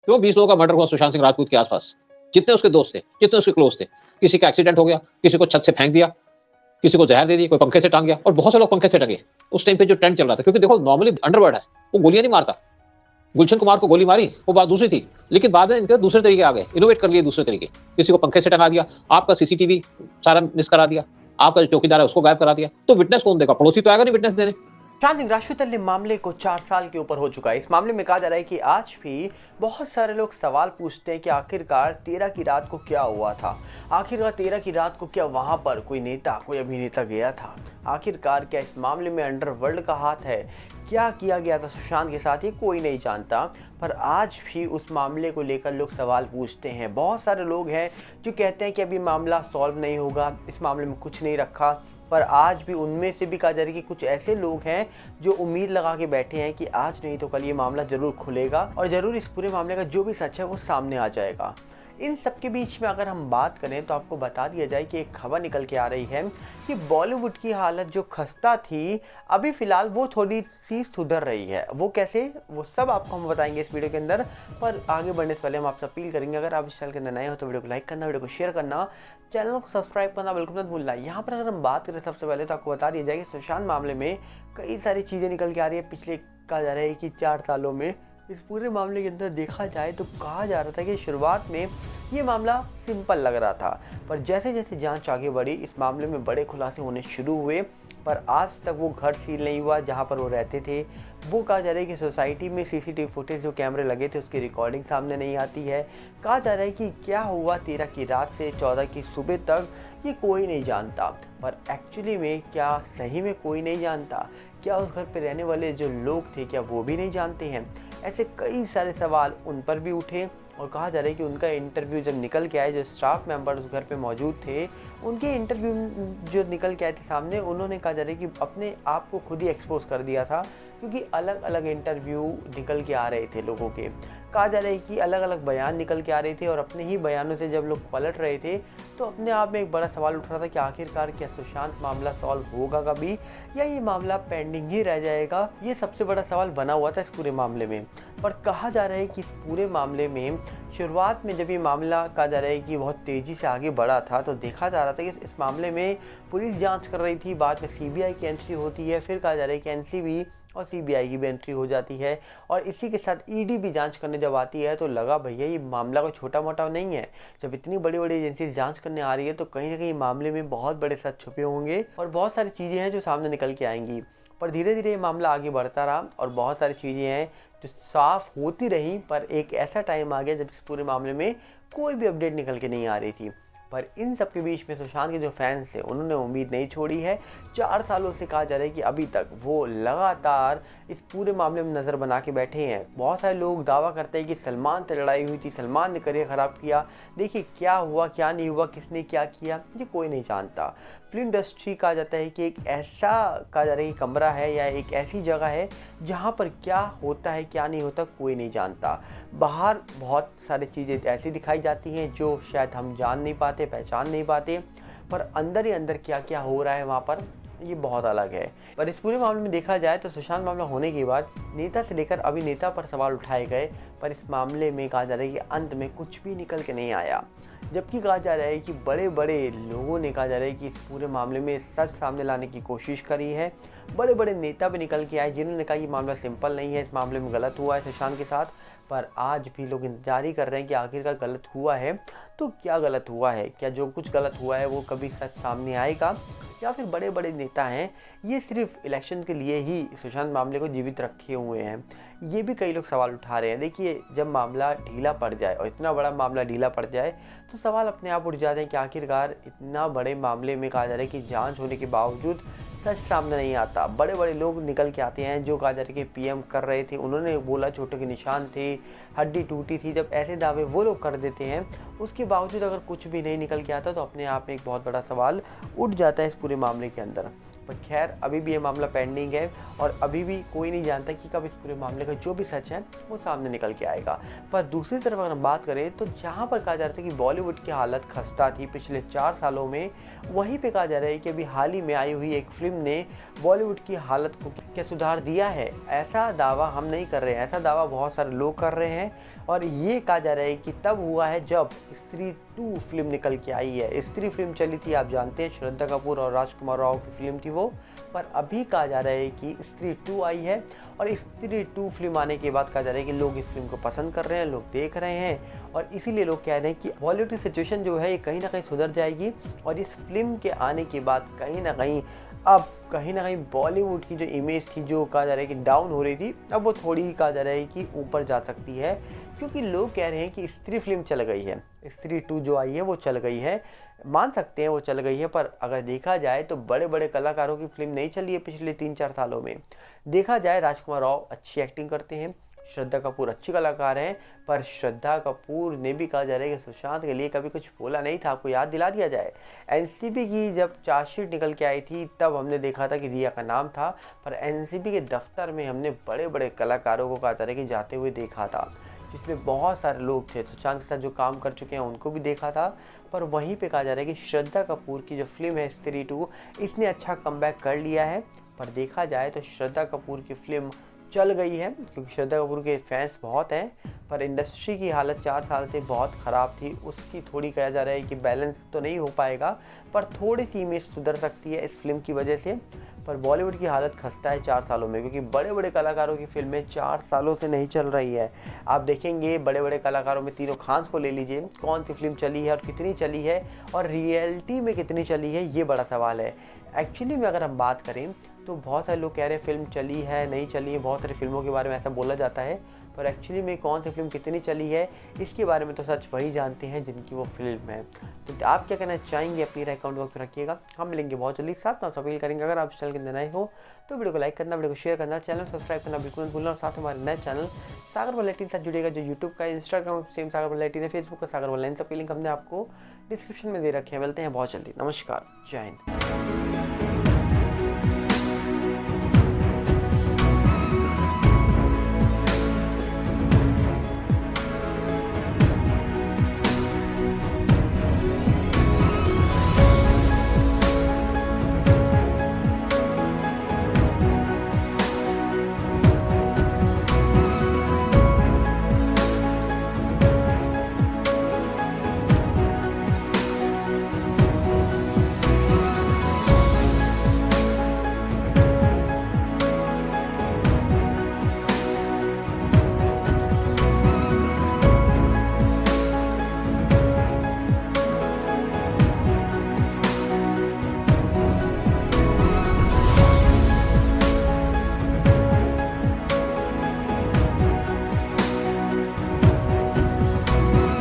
क्यों 20 लोगों का मर्डर हुआ सुशांत सिंह राजपूत के आस-पास? जितने उसके दोस्त थे, जितने उसके क्लोज़ थे। किसी का एक्सीडेंट हो गया, किसी को छत से फेंक दिया, किसी को ज़हर दे दी, कोई पंखे से टाँग गया और बहुत से लोग पंखे से टंगे। उस टाइम पे जो ट्रेंड चल रहा था क्योंकि देखो नॉर्मली अंडरवर्ल्ड है, वो गोलियाँ नहीं मारता। गुलशन कुमार को गोली मारी, वो बात दूसरी थी। लेकिन बाद में इनके दूसरे तरीके आ गए, इनोवेट कर लिए दूसरे तरीके। किसी को पंखे से टंगा दिया, आपका सीसीटीवी सारा मिस करा दिया, आपका जो चौकीदार है उसको गायब करा दिया। तो विटनेस कौन देगा? पड़ोसी तो आएगा नहीं विटनेस देने। सुशांत सिंह राजपूत मामले को 4 साल के ऊपर हो चुका है। इस मामले में कहा जा रहा है कि आज भी बहुत सारे लोग सवाल पूछते हैं कि आखिरकार 13 की रात को क्या हुआ था। आखिरकार 13 की रात को क्या वहां पर कोई नेता, कोई अभिनेता गया था? आखिरकार क्या इस मामले में अंडरवर्ल्ड का हाथ है? क्या किया गया था सुशांत के साथ, ये कोई नहीं जानता। पर आज भी उस मामले को लेकर लोग सवाल पूछते हैं। बहुत सारे लोग हैं जो कहते हैं कि अभी मामला सॉल्व नहीं होगा, इस मामले में कुछ नहीं रखा। पर आज भी उनमें से भी कहा जा रहा है कि कुछ ऐसे लोग हैं जो उम्मीद लगा के बैठे हैं कि आज नहीं तो कल ये मामला जरूर खुलेगा और जरूर इस पूरे मामले का जो भी सच है वो सामने आ जाएगा। इन सब के बीच में अगर हम बात करें तो आपको बता दिया जाए कि एक खबर निकल के आ रही है कि बॉलीवुड की हालत जो खस्ता थी, अभी फिलहाल वो थोड़ी सी सुधर रही है। वो कैसे, वो सब आपको हम बताएंगे इस वीडियो के अंदर। पर आगे बढ़ने से पहले हम आपसे अपील करेंगे, अगर आप इस चैनल के अंदर नए हो तो वीडियो को लाइक करना, वीडियो को शेयर करना, चैनल को सब्सक्राइब करना बिल्कुल मत भूलना। यहाँ पर अगर हम बात करें सबसे पहले तो आपको बता दिया जाए कि सुशांत मामले में कई सारी चीज़ें निकल के आ रही है। पिछले कहा जा रहा है कि 4 सालों में इस पूरे मामले के अंदर देखा जाए तो कहा जा रहा था कि शुरुआत में ये मामला सिंपल लग रहा था, पर जैसे जैसे जांच आगे बढ़ी इस मामले में बड़े खुलासे होने शुरू हुए। पर आज तक वो घर सील नहीं हुआ जहां पर वो रहते थे। वो कहा जा रहा है कि सोसाइटी में सीसीटीवी फुटेज जो कैमरे लगे थे उसकी रिकॉर्डिंग सामने नहीं आती है। कहा जा रहा है कि क्या हुआ 13 की रात से 14 की सुबह तक ये कोई नहीं जानता। पर एक्चुअली में क्या सही में कोई नहीं जानता? क्या उस घर पर रहने वाले जो लोग थे क्या वो भी नहीं जानते हैं? ऐसे कई सारे सवाल उन पर भी उठे और कहा जा रहा है कि उनका इंटरव्यू जब निकल के आए, जो स्टाफ मेंबर उस घर पे मौजूद थे उनके इंटरव्यू जो निकल के आए थे सामने, उन्होंने कहा जा रहा है कि अपने आप को खुद ही एक्सपोज कर दिया था क्योंकि अलग अलग इंटरव्यू निकल के आ रहे थे लोगों के। कहा जा रहा है कि अलग अलग बयान निकल के आ रहे थे और अपने ही बयानों से जब लोग पलट रहे थे तो अपने आप में एक बड़ा सवाल उठ रहा था कि आखिरकार क्या सुशांत मामला सॉल्व होगा कभी या ये मामला पेंडिंग ही रह जाएगा। ये सबसे बड़ा सवाल बना हुआ था इस पूरे मामले में। पर कहा जा रहा है कि इस पूरे मामले में शुरुआत में जब ये मामला कहा जा रहा है कि बहुत तेज़ी से आगे बढ़ा था तो देखा जा रहा था कि इस मामले में पुलिस जांच कर रही थी, बाद में सीबीआई की एंट्री होती है, फिर कहा जा रहा है कि एनसीबी और सीबीआई की भी एंट्री हो जाती है और इसी के साथ ईडी भी जांच करने जब आती है तो लगा भैया ये मामला कोई छोटा मोटा नहीं है। जब इतनी बड़ी बड़ी एजेंसी जांच करने आ रही है तो कहीं ना कहीं मामले में बहुत बड़े सच छुपे होंगे और बहुत सारी चीज़ें हैं जो सामने निकल के आएंगी। पर धीरे धीरे ये मामला आगे बढ़ता रहा और बहुत सारी चीज़ें हैं जो साफ होती रहीं। पर एक ऐसा टाइम आ गया जब इस पूरे मामले में कोई भी अपडेट निकल के नहीं आ रही थी। पर इन सब के बीच में सुशांत के जो फैंस हैं उन्होंने उम्मीद नहीं छोड़ी है। 4 सालों से कहा जा रहा है कि अभी तक वो लगातार इस पूरे मामले में नज़र बना के बैठे हैं। बहुत सारे लोग दावा करते हैं कि सलमान से लड़ाई हुई थी, सलमान ने करियर ख़राब किया। देखिए क्या हुआ क्या नहीं हुआ, किसने क्या किया, ये कोई नहीं जानता। फिल्म इंडस्ट्री कहा जाता है कि एक ऐसा कहा जा रहा है कि कमरा है या एक ऐसी जगह है जहाँ पर क्या होता है क्या नहीं होता कोई नहीं जानता। बाहर बहुत सारी चीज़ें ऐसी दिखाई जाती हैं जो शायद हम जान नहीं पाते, पहचान नहीं पाते, पर अंदर ही अंदर क्या क्या हो रहा है वहाँ पर ये बहुत अलग है। पर इस पूरे मामले में देखा जाए तो सुशांत मामला होने के बाद नेता से लेकर अभिनेता पर सवाल उठाए गए, पर इस मामले में कहा जा रहा है कि अंत में कुछ भी निकल के नहीं आया। जबकि कहा जा रहा है कि बड़े बड़े लोगों ने कहा जा रहा है कि इस पूरे मामले में सच सामने लाने की कोशिश करी है। बड़े बड़े नेता भी निकल के आए जिन्होंने कहा कि मामला सिंपल नहीं है, इस मामले में गलत हुआ है सुशांत के साथ। पर आज भी लोग इंतजार ही कर रहे हैं कि आखिरकार गलत हुआ है तो क्या गलत हुआ है, क्या जो कुछ गलत हुआ है वो कभी सच सामने आएगा या फिर बड़े बड़े नेता हैं ये सिर्फ इलेक्शन के लिए ही सुशांत मामले को जीवित रखे हुए हैं। ये भी कई लोग सवाल उठा रहे हैं। देखिए जब मामला ढीला पड़ जाए और इतना बड़ा मामला ढीला पड़ जाए तो सवाल अपने आप उठ जाते हैं कि आखिरकार इतना बड़े मामले में कहा जा रहा है कि जांच होने के बावजूद सच सामने नहीं आता। बड़े बड़े लोग निकल के आते हैं जो कहा जा रहा है कि पीएम कर रहे थे, उन्होंने बोला चोटों के निशान थे, हड्डी टूटी थी। जब ऐसे दावे वो लोग कर देते हैं उसके बावजूद अगर कुछ भी नहीं निकल के आता तो अपने आप में एक बहुत बड़ा सवाल उठ जाता है इस पूरे मामले के अंदर। पर खैर अभी भी ये मामला पेंडिंग है और अभी भी कोई नहीं जानता कि कब इस पूरे मामले का जो भी सच है वो सामने निकल के आएगा। पर दूसरी तरफ अगर हम बात करें तो जहाँ पर कहा जा रहा था कि बॉलीवुड की हालत खस्ता थी पिछले 4 सालों में, वहीं पे कहा जा रहा है कि अभी हाल ही में आई हुई एक फिल्म ने बॉलीवुड की हालत को क्या सुधार दिया है। ऐसा दावा हम नहीं कर रहे हैं, ऐसा दावा बहुत सारे लोग कर रहे हैं और ये कहा जा रहा है कि तब हुआ है जब स्त्री 2 फिल्म निकल के आई है। स्त्री फिल्म चली थी, आप जानते हैं, श्रद्धा कपूर और राजकुमार राव की फिल्म थी वो। पर अभी कहा जा रहा है कि स्त्री 2 आई है और स्त्री 2 फिल्म आने के बाद कहा जा रहा है कि लोग इस फिल्म को पसंद कर रहे हैं, लोग देख रहे हैं और इसीलिए लोग कह रहे हैं कि बॉलीवुड की सिचुएशन जो है ये कहीं ना कहीं सुधर जाएगी और इस फिल्म के आने के बाद कहीं ना कहीं बॉलीवुड की जो इमेज थी, जो कहा जा रहा है कि डाउन हो रही थी, अब वो थोड़ी कहा जा रहा है कि ऊपर जा सकती है। क्योंकि लोग कह रहे हैं कि स्त्री फिल्म चल गई है, स्त्री 2 जो आई है वो चल गई है, मान सकते हैं वो चल गई है। पर अगर देखा जाए तो बड़े बड़े कलाकारों की फिल्म नहीं चली है पिछले 3-4 सालों में। देखा जाए राजकुमार राव अच्छी एक्टिंग करते हैं, श्रद्धा कपूर अच्छी कलाकार हैं, पर श्रद्धा कपूर ने भी कहा जा रहा है कि सुशांत के लिए कभी कुछ बोला नहीं था। आपको याद दिला दिया जाए, एनसीबी की जब चार्जशीट निकल के आई थी तब हमने देखा था कि रिया का नाम था, पर एनसीबी के दफ्तर में हमने बड़े बड़े कलाकारों को कहा जा रहा है कि जाते हुए देखा था, जिसमें बहुत सारे लोग थे, सुशांत के साथ जो काम कर चुके हैं उनको भी देखा था। पर वहीं पे कहा जा रहा है कि श्रद्धा कपूर की जो फिल्म है स्त्री 2, इसने अच्छा कमबैक कर लिया है। पर देखा जाए तो श्रद्धा कपूर की फिल्म चल गई है क्योंकि श्रद्धा कपूर के फैंस बहुत हैं, पर इंडस्ट्री की हालत 4 साल से बहुत ख़राब थी, उसकी थोड़ी कहा जा रहा है कि बैलेंस तो नहीं हो पाएगा, पर थोड़ी सी इमेज सुधर सकती है इस फिल्म की वजह से। पर बॉलीवुड की हालत खस्ता है 4 सालों में, क्योंकि बड़े बड़े कलाकारों की फिल्में 4 सालों से नहीं चल रही है। आप देखेंगे बड़े बड़े कलाकारों में तीनों खान्स को ले लीजिए, कौन सी फिल्म चली है और कितनी चली है और रियलिटी में कितनी चली है, ये बड़ा सवाल है। एक्चुअली में अगर हम बात करें तो बहुत सारे लोग कह रहे हैं फिल्म चली है नहीं चली है, बहुत सारी फिल्मों के बारे में ऐसा बोला जाता है, पर एक्चुअली में कौन सी फिल्म कितनी चली है इसके बारे में तो सच वही जानते हैं जिनकी वो फिल्म है। तो आप क्या कहना चाहेंगे अपनी राय कमेंट बॉक्स में रखिएगा, हम मिलेंगे बहुत जल्दी। साथ में आप अपील करेंगे अगर आप चैनल के अंदर नए हो तो वीडियो को लाइक करना, वीडियो को शेयर करना, चैनल सब्सक्राइब करना बिल्कुल मत भूलना और साथ हमारे नए चैनल सागर वैलेंटाइन साथ जुड़ेगा, जो यूट्यूब का, इंस्टाग्राम सेम सागर वैलेंटाइन है, फेसबुक का सागर वैलेंटाइन, सबके लिंक हमने आपको डिस्क्रिप्शन में दे रखे हैं। मिलते हैं बहुत जल्दी, नमस्कार, जय हिंद।